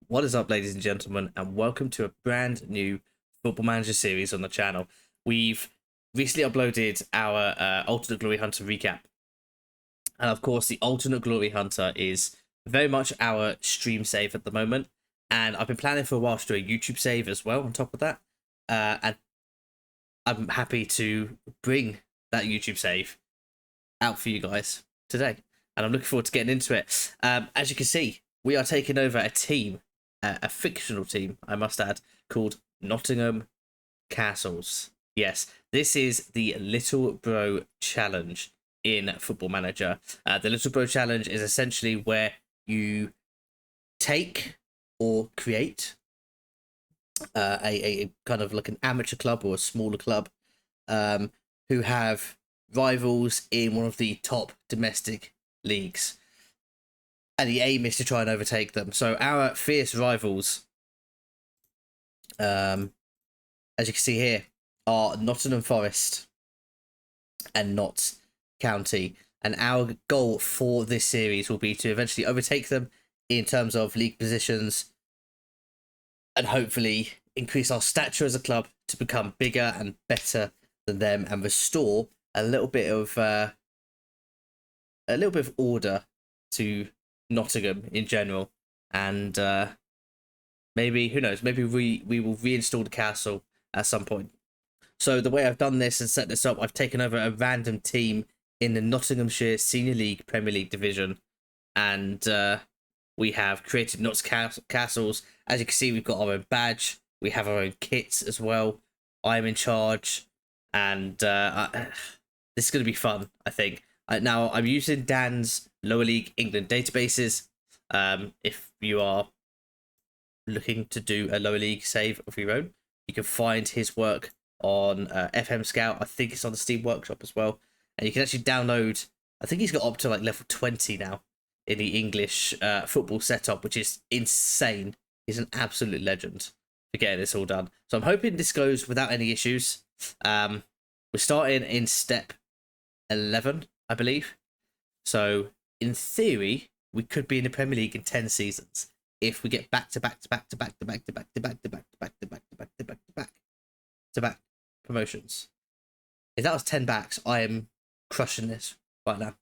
What is up, ladies and gentlemen, and welcome to a brand new Football Manager series on the channel. We've recently uploaded our Alternate Glory Hunter recap, and of course, the Alternate Glory Hunter is very much our stream save at the moment. And I've been planning for a while to do a YouTube save as well on top of that, and I'm happy to bring that YouTube save out for you guys today, and I'm looking forward to getting into it. As you can see, we are taking over a team, a fictional team, I must add, called Nottingham Castles. Yes, this is the Little Bro Challenge in Football Manager. The Little Bro Challenge is essentially where you take or create a kind of like an amateur club or a smaller club who have rivals in one of the top domestic leagues, and the aim is to try and overtake them. So our fierce rivals, as you can see here, are Nottingham Forest and Notts County, and our goal for this series will be to eventually overtake them in terms of league positions, and hopefully increase our stature as a club to become bigger and better than them, and restore a little bit of order to Nottingham in general. And maybe, who knows, maybe we will reinstall the castle at some point. So the way I've done this and set this up, I've taken over a random team in the Nottinghamshire Senior League Premier League division, and we have created Notts Castles. As you can see, we've got our own badge, we have our own kits as well. I'm in charge, and this is going to be fun, I think. Now, I'm using Dan's Lower League England databases. If you are looking to do a Lower League save of your own, you can find his work on FM Scout. I think it's on the Steam Workshop as well. And you can actually download, I think he's got up to like level 20 now in the English football setup, which is insane. He's an absolute legend for getting this all done. So I'm hoping this goes without any issues. We're starting in step 11, I believe. So in theory, we could be in the Premier League in 10 seasons if we get back to back to back to back to back to back to back to back to back to back to back to back to back to back promotions. If that was 10 backs, I am crushing this right now.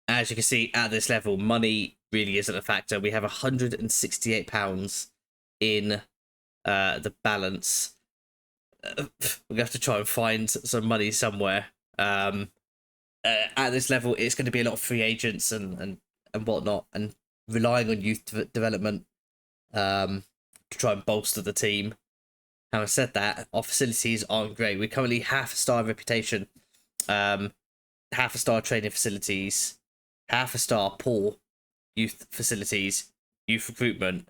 As you can see, at this level, money really isn't a factor. We have £168 in the balance. We're going to have to try and find some money somewhere. At this level, it's going to be a lot of free agents and whatnot, and relying on youth development to try and bolster the team. Having said that, our facilities aren't great. We're currently half a star reputation, half a star training facilities, half a star poor youth facilities, youth recruitment,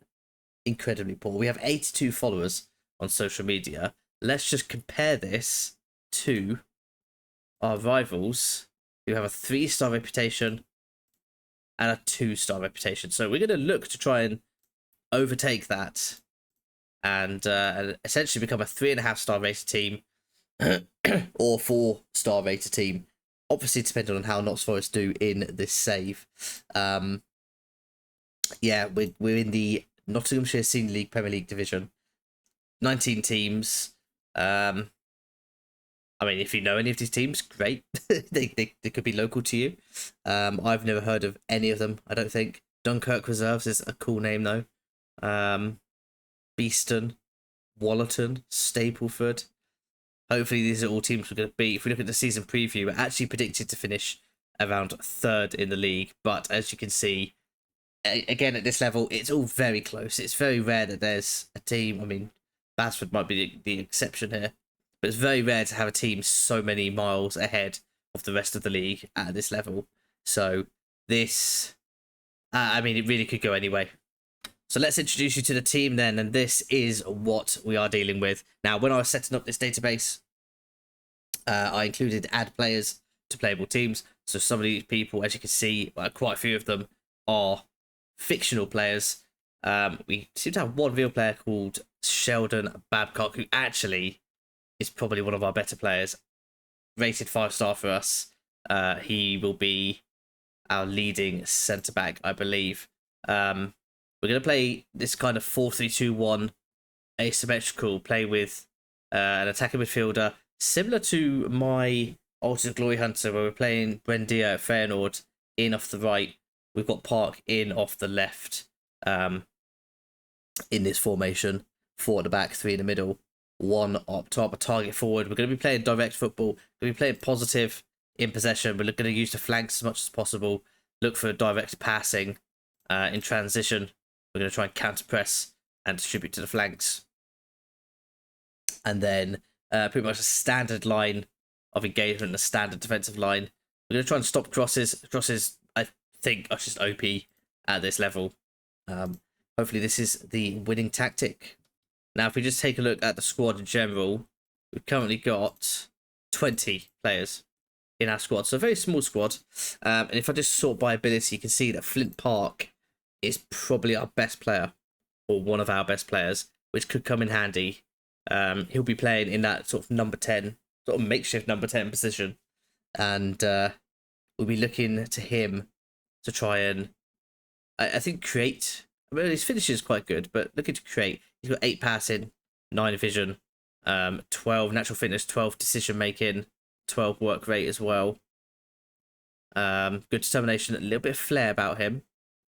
incredibly poor. We have 82 followers on social media. Let's just compare this to our rivals, who have a 3-star reputation and a 2-star reputation. So we're going to look to try and overtake that, and essentially become a 3.5-star rated team or 4-star rated team. Obviously, depending on how Notts Forest do in this save. Yeah, we're in the Nottinghamshire Senior League Premier League division. 19 teams. I mean, if you know any of these teams, great. they could be local to you. I've never heard of any of them, I don't think. Dunkirk Reserves is a cool name, though. Beeston, Wallerton, Stapleford. Hopefully these are all teams we're going to beat. If we look at the season preview, we're actually predicted to finish around 3rd in the league. But as you can see, again, at this level, it's all very close. It's very rare that there's a team. I mean, Basford might be the exception here, but it's very rare to have a team so many miles ahead of the rest of the league at this level. So this, I mean, it really could go anyway. So let's introduce you to the team then, and this is what we are dealing with. Now, when I was setting up this database, I included add players to playable teams. So some of these people, as you can see, quite a few of them are fictional players. We seem to have one real player called Sheldon Babcock, who actually is probably one of our better players. Rated 5-star for us. He will be our leading centre-back, I believe. We're going to play this kind of 4-3-2-1 asymmetrical, play with an attacking midfielder, similar to my Ultimate Glory Hunter, where we're playing Buendia at Feyenoord in off the right. We've got Park in off the left in this formation. 4 at the back, 3 in the middle, 1 up top, a target forward. We're going to be playing direct football. We're going to be playing positive in possession. We're going to use the flanks as much as possible. Look for direct passing in transition. We're going to try and counter press and distribute to the flanks. And then pretty much a standard line of engagement, a standard defensive line. We're going to try and stop crosses. Crosses, I think, are just OP at this level. Hopefully this is the winning tactic. Now, if we just take a look at the squad in general, we've currently got 20 players in our squad. So a very small squad. And if I just sort by ability, you can see that Flint Park is probably our best player, or one of our best players, which could come in handy. He'll be playing in that sort of number 10, sort of makeshift number 10 position. And we'll be looking to him to try and, I think, create. I mean, his finish is quite good, but looking to create. He's got 8 passing, 9 vision, 12 natural fitness, 12 decision making, 12 work rate as well. Good determination, a little bit of flair about him,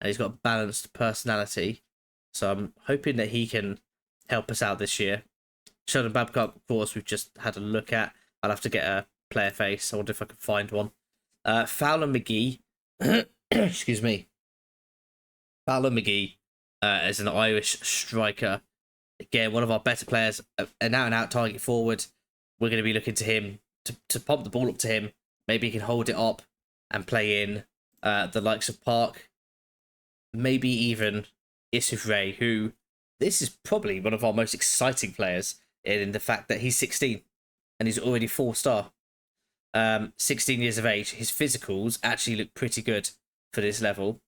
and he's got a balanced personality. So I'm hoping that he can help us out this year. Sheldon Babcock, of course, we've just had a look at. I'll have to get a player face. I wonder if I can find one. Fowler McGee, excuse me. Fowler McGee is an Irish striker. Again, one of our better players, an out-and-out target forward. We're going to be looking to him to pump the ball up to him. Maybe he can hold it up and play in the likes of Park. Maybe even Isuf Ray, who this is probably one of our most exciting players in the fact that he's 16 and he's already 4-star. 16 years of age. His physicals actually look pretty good for this level.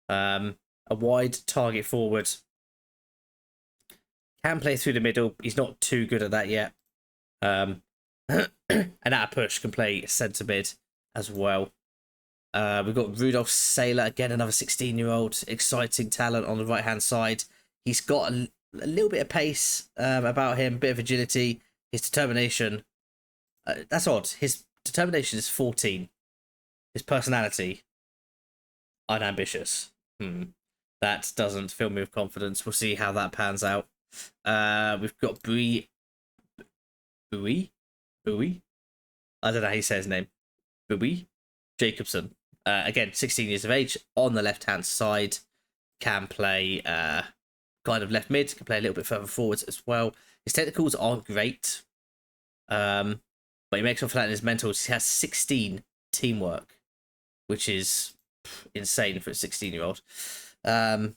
A wide target forward. Can play through the middle. He's not too good at that yet. And at a push can play centre mid as well. We've got Rudolph Saylor, again another 16-year-old, exciting talent on the right hand side. He's got a little bit of pace about him, a bit of agility. His determination, that's odd. His determination is 14. His personality, unambitious. That doesn't fill me with confidence. We'll see how that pans out. We've got Bowie. I don't know how you say his name. Bowie Jacobson. Again, 16 years of age, on the left-hand side. Can play kind of left mid, can play a little bit further forwards as well. His technicals aren't great, but he makes up for that in his mentals. He has 16 teamwork, which is insane for a 16-year-old. And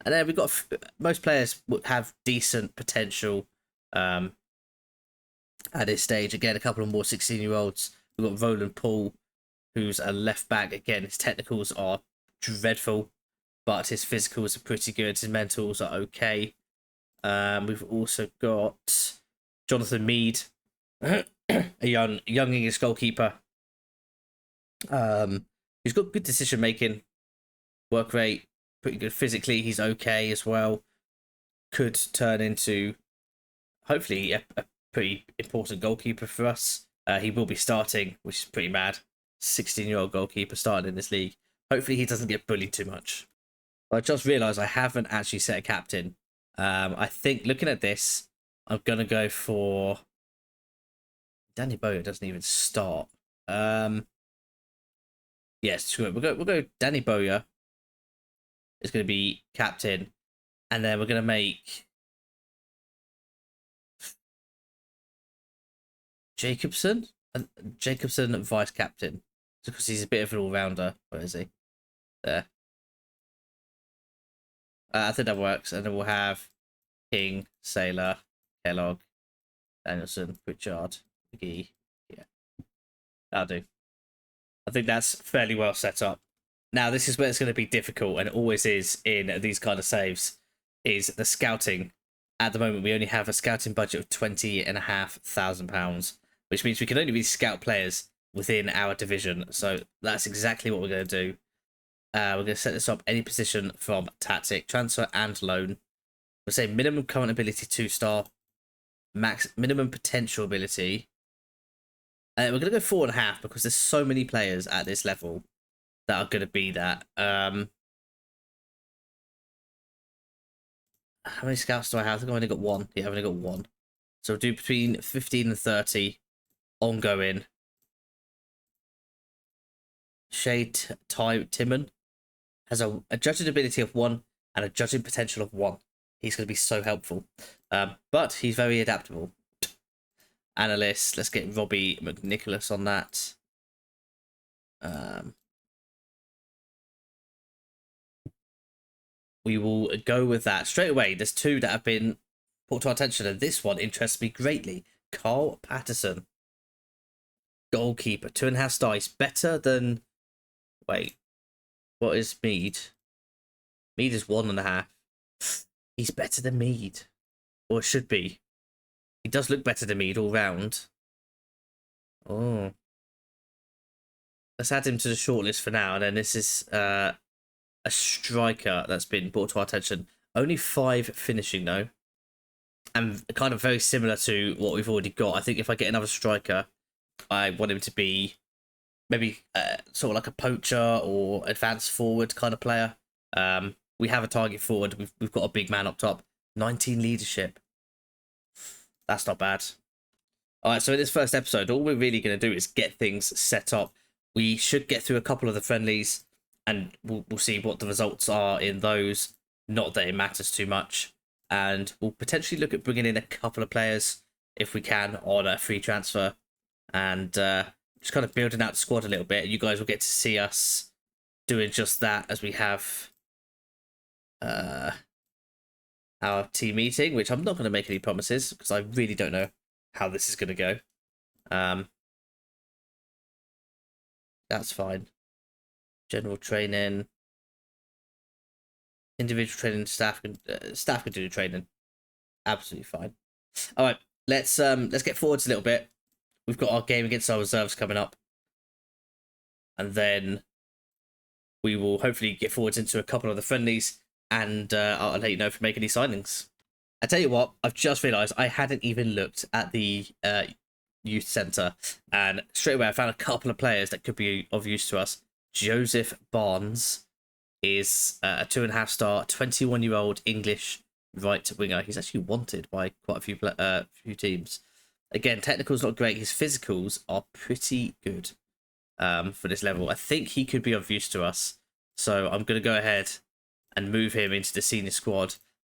then we've got most players have decent potential at this stage. Again, a couple of more 16-year-olds. We've got Roland Paul, who's a left back. Again, his technicals are dreadful, but his physicals are pretty good. His mentals are okay. We've also got Jonathan Mead, a young English goalkeeper. He's got good decision making, work rate, pretty good physically. He's okay as well. Could turn into hopefully a pretty important goalkeeper for us. He will be starting, which is pretty mad. 16-year-old goalkeeper starting in this league. Hopefully he doesn't get bullied too much. But I just realised I haven't actually set a captain. I think looking at this, I'm gonna go for Danny Boyer. Doesn't even start. Yes, screw it. We'll go Danny Boyer is going to be captain, and then we're going to make Jacobson vice captain, because he's a bit of an all-rounder. Where is he? There. I think that works, and then we'll have King, Saylor, Kellogg, Danielson, Pritchard, McGee. Yeah, that'll do. I think that's fairly well set up. Now, this is where it's going to be difficult, and it always is in these kind of saves, is the scouting. At the moment, we only have a scouting budget of £20,500, which means we can only really scout players within our division. So that's exactly what we're going to do. We're going to set this up any position from tactic, transfer, and loan. We'll say minimum current ability 2-star, max minimum potential ability. We're going to go 4.5 because there's so many players at this level that are going to be that. How many scouts do I have? I think I've only got one. Yeah, I've only got one. So we'll do between 15 and 30 ongoing. Shade Timon has a judging ability of 1 and a judging potential of 1. He's going to be so helpful. But he's very adaptable. Analyst, let's get Robbie McNicholas on that. We will go with that straight away. There's two that have been brought to our attention, and this one interests me greatly. Carl Patterson, goalkeeper, 2.5 stars, better than. Wait, what is Mead? Mead is 1.5. He's better than Mead, or should be. He does look better than Mead all round. Oh, let's add him to the shortlist for now, and then this is a striker that's been brought to our attention. Only 5 finishing though, and kind of very similar to what we've already got. I think if I get another striker, I want him to be maybe sort of like a poacher or advanced forward kind of player. We have a target forward. We've got a big man up top. 19 leadership. That's not bad. All right, so in this first episode, all we're really going to do is get things set up. We should get through a couple of the friendlies, and we'll see what the results are in those. Not that it matters too much. And we'll potentially look at bringing in a couple of players, if we can, on a free transfer. And just kind of building out the squad a little bit. You guys will get to see us doing just that as we have our team meeting, which I'm not going to make any promises because I really don't know how this is going to go. That's fine. General training, individual training, staff can do the training. Absolutely fine. All right, let's get forwards a little bit. We've got our game against our reserves coming up, and then we will hopefully get forwards into a couple of the friendlies, and I'll let you know if we make any signings. I tell you what, I've just realised I hadn't even looked at the youth centre, and straight away I found a couple of players that could be of use to us. Joseph Barnes is a 2.5 star, 21-year-old English right winger. He's actually wanted by quite a few teams. Again, technical's not great. His physicals are pretty good for this level. I think he could be of use to us. So I'm going to go ahead and move him into the senior squad.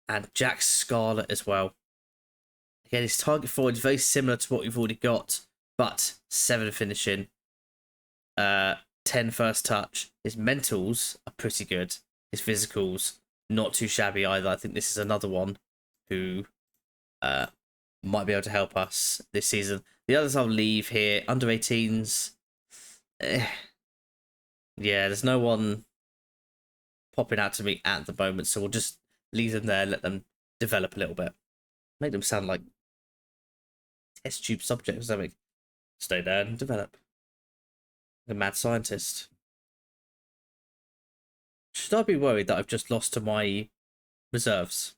And Jack Scarlett as well. Again, his target forward is very similar to what we've already got, but 7 finishing, 10 first touch. His mentals are pretty good. His physicals, not too shabby either. I think this is another one who might be able to help us this season. The others I'll leave here. Under 18s. Yeah, there's no one popping out to me at the moment, so we'll just leave them there, let them develop a little bit. Make them sound like test tube subjects or something. Stay there and develop. The mad scientist. Should I be worried that I've just lost to my reserves?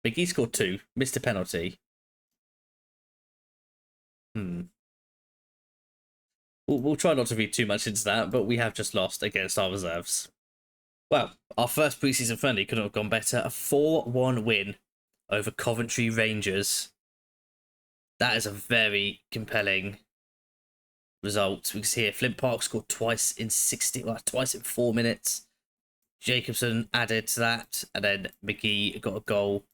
McGee scored 2, missed a penalty. We'll try not to read too much into that, but we have just lost against our reserves. Well, our first preseason friendly couldn't have gone better. A 4-1 win over Coventry Rangers. That is a very compelling result. We can see here Flint Park scored twice in 4 minutes. Jacobson added to that, and then McGee got a goal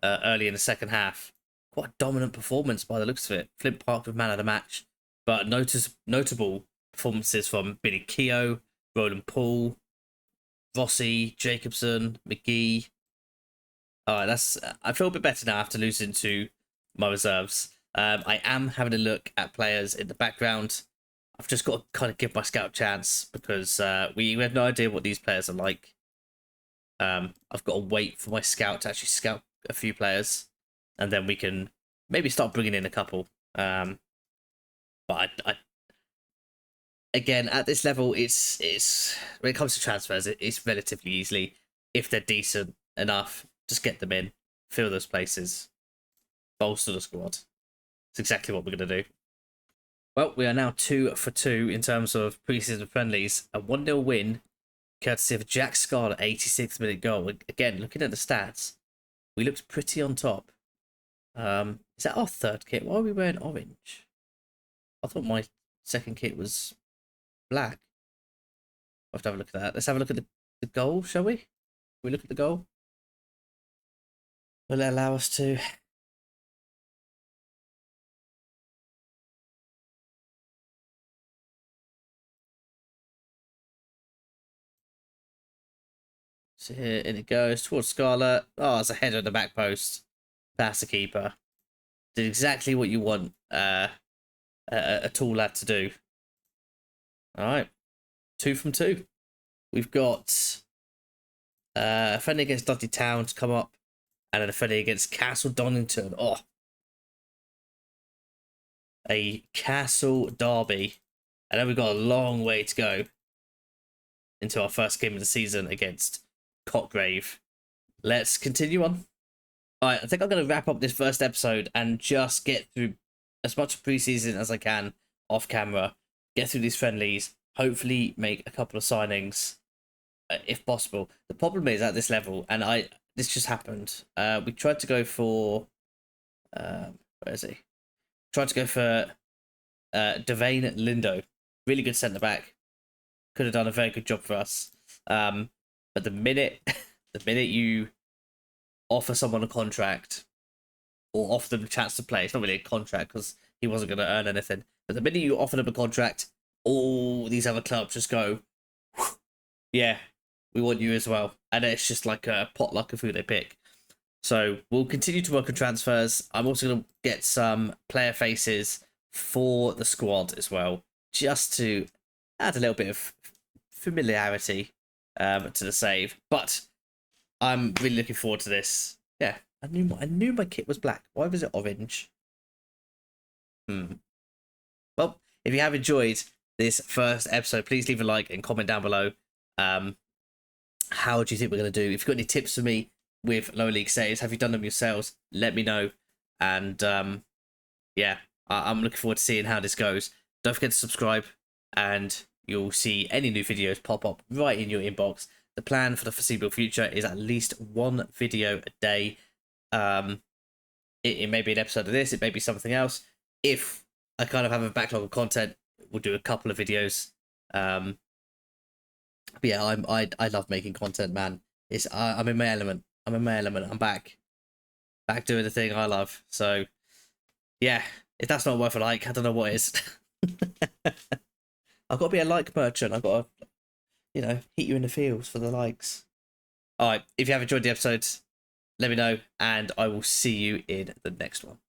early in the second half. Quite a dominant performance by the looks of it. Flint Park with man of the match, but notable performances from Billy Keogh, Roland Poole, Rossi, Jacobson, McGee. All right, I feel a bit better now after losing to my reserves. I am having a look at players in the background. I've just got to kind of give my scout a chance because we have no idea what these players are like. I've got to wait for my scout to actually scout a few players, and then we can maybe start bringing in a couple. But again, at this level, it's when it comes to transfers, it's relatively easily, if they're decent enough, just get them in, fill those places, bolster the squad. It's exactly what we're going to do. Well, we are now 2 for 2 in terms of preseason friendlies. A 1-0 win, courtesy of Jack Scarlett, 86th minute goal. Again, looking at the stats, we looked pretty on top. Is that our third kit? Why are we wearing orange? I thought my second kit was black. I'll have to have a look at that. Let's have a look at the goal, shall we? Can we look at the goal? Will it allow us to? So here, and it goes towards Scarlett. Oh, it's a header at the back post. Past the keeper. Did exactly what you want a tall lad to do. All right, 2 from 2. We've got a friendly against Dudley Town to come up, and then a friendly against Castle Donington. Oh, a Castle derby, and then we've got a long way to go into our first game of the season against Cotgrave. Let's continue on. Alright, I think I'm going to wrap up this first episode and just get through as much preseason as I can off camera, get through these friendlies, hopefully make a couple of signings if possible. The problem is at this level, and this just happened, we tried to go for where is he? Tried to go for Devane Lindo, really good centre back, could have done a very good job for us. But the minute you offer someone a contract or offer them a chance to play, it's not really a contract because he wasn't going to earn anything. But the minute you offer them a contract, all these other clubs just go, yeah, we want you as well. And it's just like a potluck of who they pick. So we'll continue to work on transfers. I'm also going to get some player faces for the squad as well, just to add a little bit of familiarity to the save. But I'm really looking forward to this. Yeah, I knew my kit was black. Why was it orange? Well, if you have enjoyed this first episode, please leave a like and comment down below. How do you think we're going to do? If you've got any tips for me with lower league saves, have you done them yourselves? Let me know. And yeah, I'm looking forward to seeing how this goes. Don't forget to subscribe, and you'll see any new videos pop up right in your inbox. The plan for the foreseeable future is at least 1 video a day. It may be an episode of this, it may be something else. If I kind of have a backlog of content, we'll do a couple of videos. But yeah, I love making content, man. I'm in my element. I'm back doing the thing I love. So yeah, if that's not worth a like, I don't know what is. I've got to be a like merchant. I've got to, hit you in the feels for the likes. All right, if you have enjoyed the episode, let me know, and I will see you in the next one.